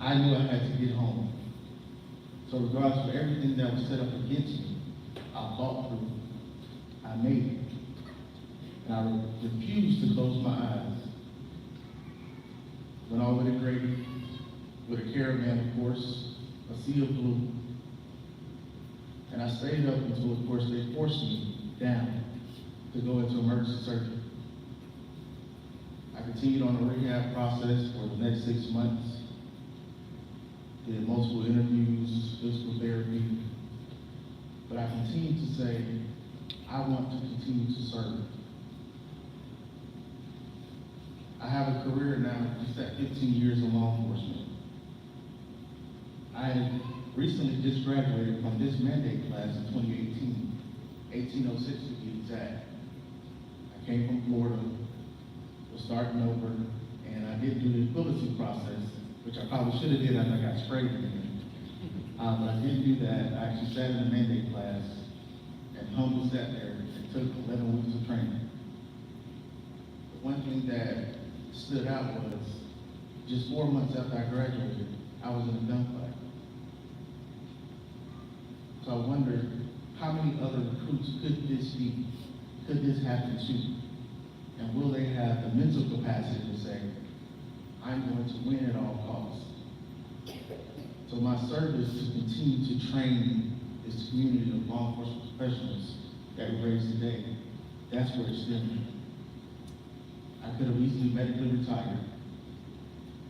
I knew I had to get home. So regardless of everything that was set up against me, I fought through. I made it. And I refused to close my eyes. Went all the way to Grady with a caravan, of course, a sea of blue. And I stayed up until, of course, they forced me down to go into emergency surgery. I continued on the rehab process for the next 6 months. Did multiple interviews, physical therapy. But I continued to say, I want to continue to serve. I have a career now, just at 15 years in law enforcement. I recently just graduated from this mandate class in 2018, 1806 to be exact. I came from Florida, was starting over, and I did do the equivalency process, which I probably should have did after I got sprayed again. But I didn't do that. I actually sat in the mandate class and humbly sat there and took 11 weeks of training. The one thing that stood out was just 4 months after I graduated, I was in a gunfight. So I wondered, how many other recruits could this be? Could this happen to? And will they have the mental capacity to say, I'm going to win at all costs? So my service is to continue to train this community of law enforcement professionals that we raise today. That's where it's stemmed. I could have easily medically retired,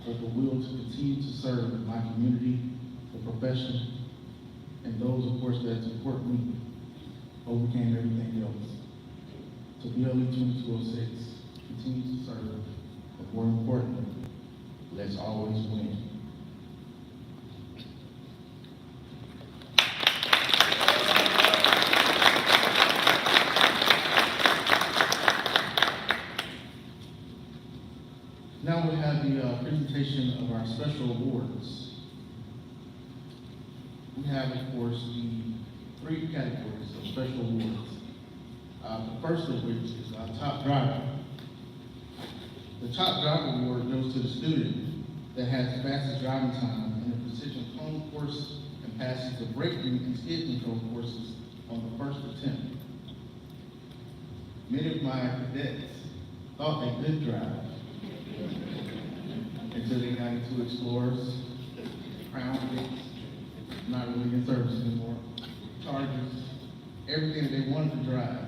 but the will to continue to serve my community, the profession, and those, of course, that support me, overcame everything else. So BLE 2206 continues to serve, but more importantly, let's always win. Now we have the presentation of our special awards. We have, of course, the 3 categories of special awards. The first of which is our top driver. The top driver award goes to the student that has the fastest driving time in the precision cone course and passes the braking and skid control courses on the first attempt. Many of my cadets thought they could drive until they got into Explorers, Crown Vics, not really in service anymore, Chargers, everything that they wanted to drive.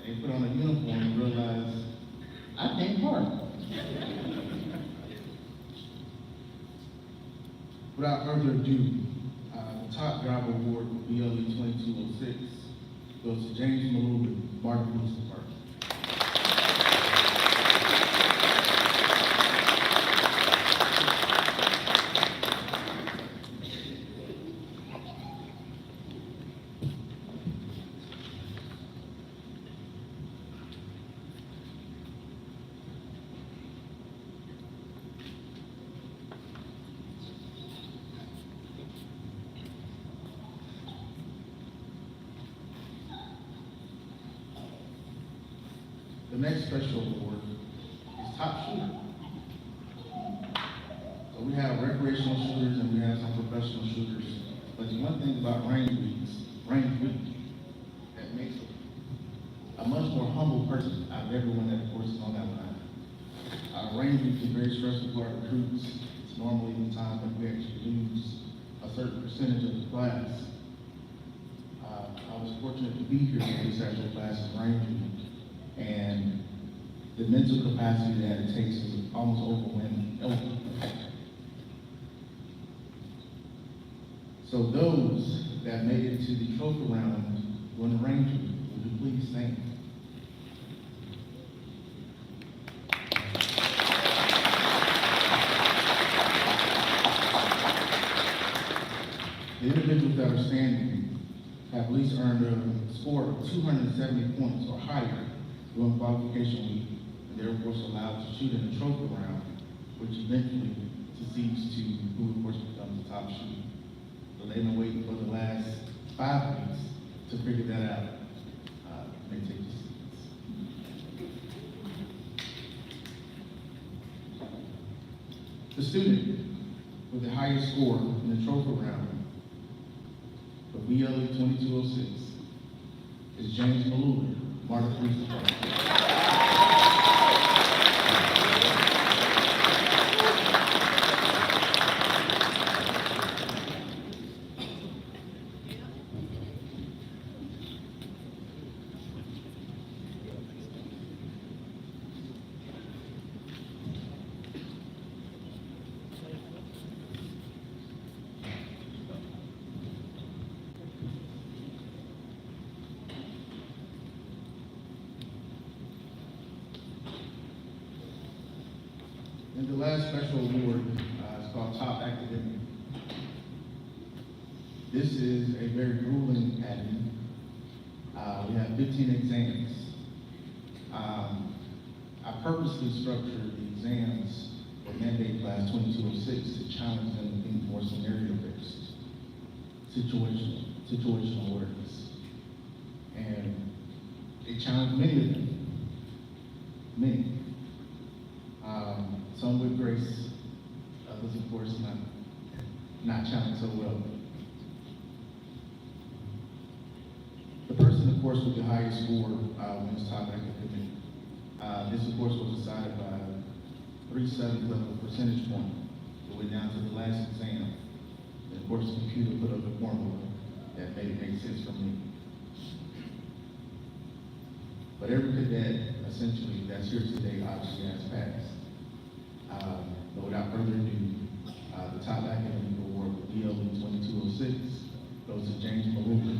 And they put on a uniform and realized, I can't park. Without further ado, the top driver award for BLE 2206 goes to James Malou, Martin Police Department. The next special award is top shooter. So we have recreational shooters and we have some professional shooters. But the one thing about range week, that makes a much more humble person out of everyone that, of course, is on that line. Range week is very stressful for our recruits. It's normally the time that we actually lose a certain percentage of the class. I was fortunate to be here for this actual class in range week. And the mental capacity that it takes is almost overwhelming. So those that made it to the trophy round during the range week, would you please stand? The individuals that are standing have at least earned a score of 270 points or higher during qualification week, and they're, of course, allowed to shoot in the trophy round, which eventually succeeds to who, of course, becomes the top shooter. So they've been waiting for the last 5 weeks to figure that out. They take the seats. The student with the highest score in the trophy round for BLE 2206 is James Malou, Martin Police Department. And the last special award is called Top Academic. This is a very grueling academy. We have 15 exams. I purposely structured the exams for mandate class 2206 to challenge them to think more scenario-based, situational awareness. And they challenged many of them, many. Some with grace, others of course not challenged so well. The person, of course, with the highest score wins top academic. This, of course, was decided by 3/7 of a percentage point. So we're down to the last exam. And of course, the computer put up a formula that made it make sense for me. But every cadet, essentially, that's here today, obviously has passed. But without further ado, the top academic award for BLE 2206 goes to James Maluka.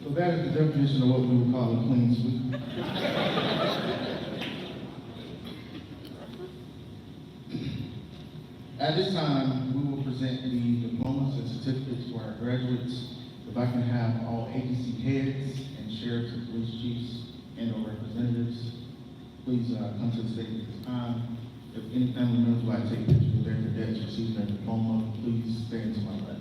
So that is the definition of what we would call a clean sweep. At this time, we will present the diplomas and certificates for our graduates. If I can have all agency heads and sheriffs and police chiefs and or representatives, please come to the stage at this time. If any family members would like to take pictures with their cadets receiving their diploma, please stand to my left.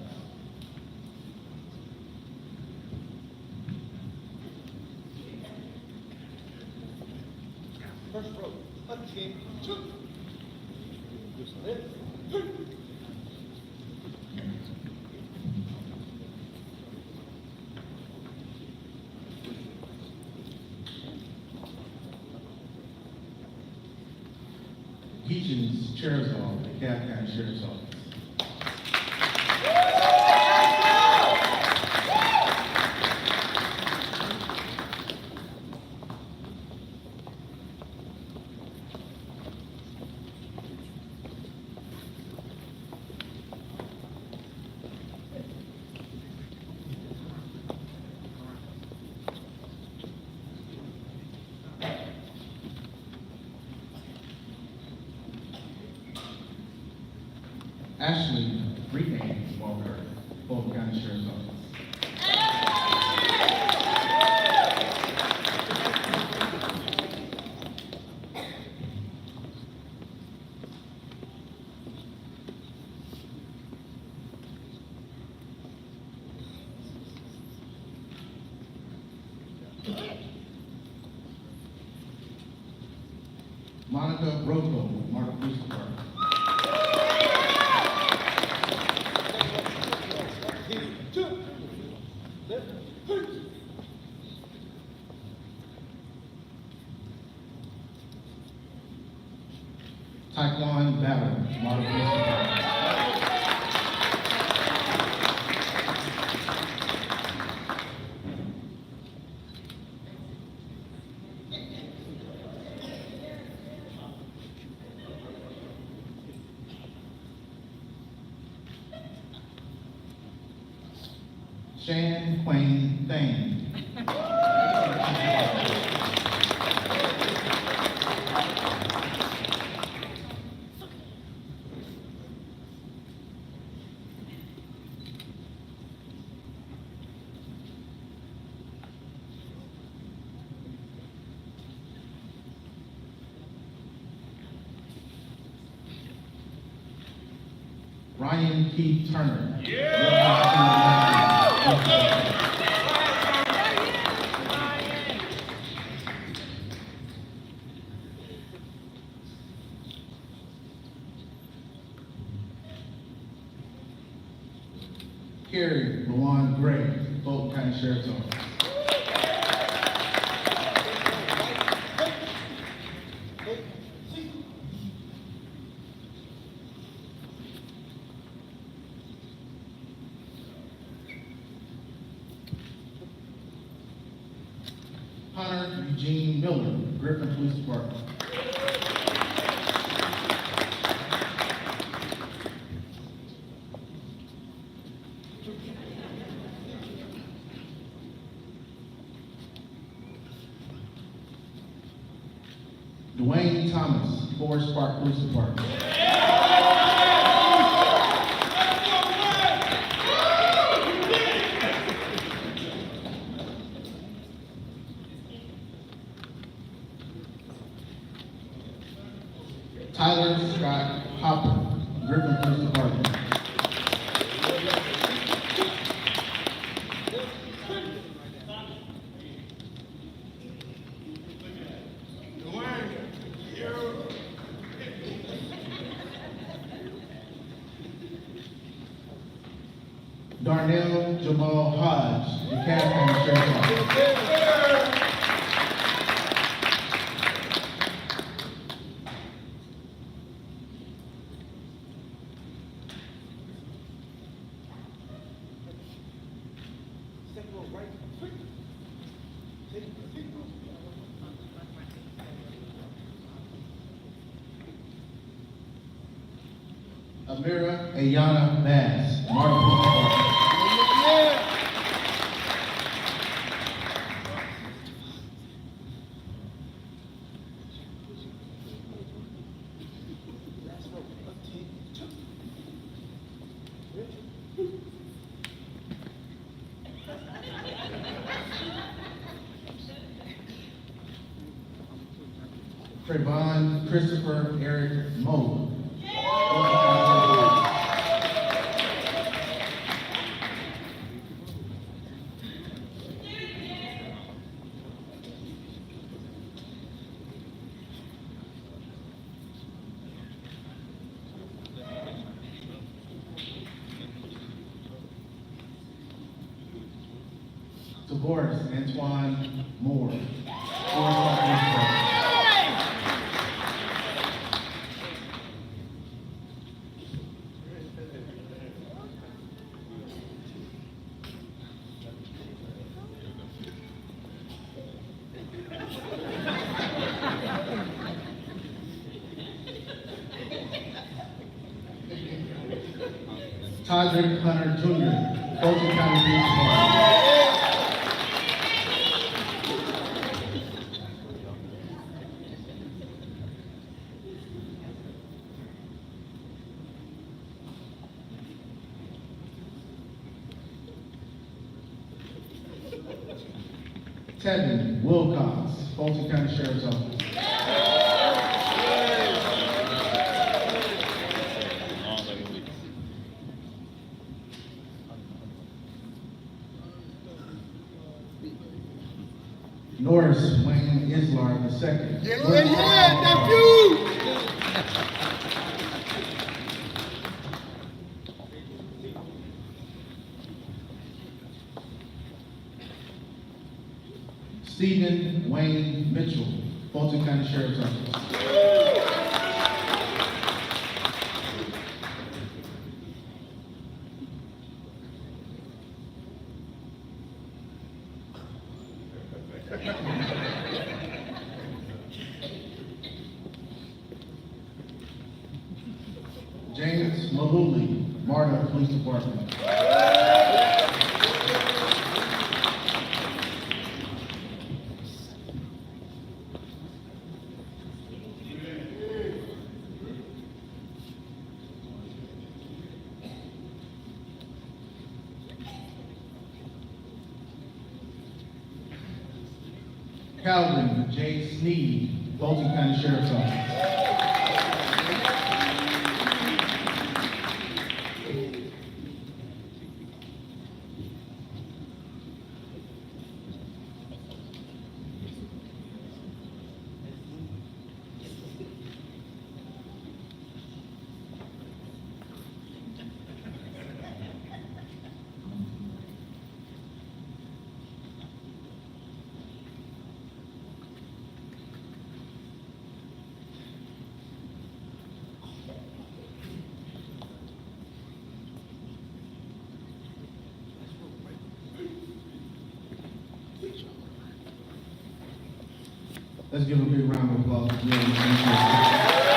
First row, punch game, two. Geach's Chair's Office, the County Sheriff's Office. Ashley Renee Walker, Fulton County Sheriff's Office. Monica Rocco, Marta Police Department. Taekwon Ballard, Marta Police Department. Shan Quang Thang. Ryan Keith Turner. Carrie LaJuan Gray, Fulton County Sheriff's Office. Hunter Eugene Miller, Griffin Police Department. Dwayne Thomas, Forest Park Police Department. Tyler Scott Hopper, Griffin Police Department. Darnell Jamal Hodge, DeKalb County Sheriff's Office. Amira Ayana Bass, Martin Police Department. Trayvon Christopher Eric Moe. Boris Antoine Moore, Forest Park Police Department. Todrick Hunter Jr., Fulton County Police Department. Tevin Wilcox, Fulton County Sheriff's Office. Norris Wayne Islar II. Yeah, nephew! Stephen Wayne Mitchell, Fulton County Sheriff's Office. James Maluli, Marta Police Department. Calvin J. Sneed, Fulton County Sheriff's Office. Let's give a big round of applause for BLE 2206.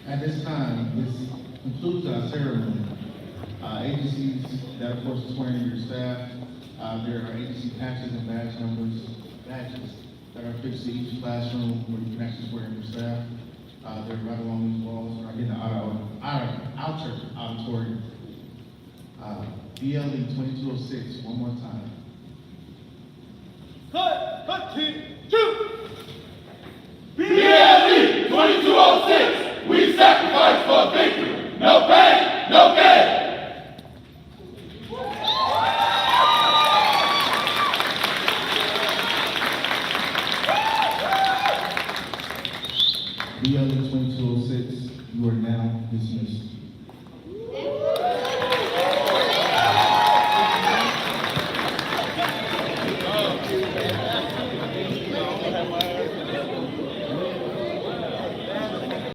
At this time, this concludes our ceremony. Agencies that, of course, are swearing in your staff, there are agency patches and badges that are fixed to each classroom where you can actually swear in your staff. They're right along these walls, right in the outer auditorium. BLE 2206, one more time. Cut, two. BLE 2206, we sacrifice for victory. No pain, no gain. BLE 2206, you are now dismissed.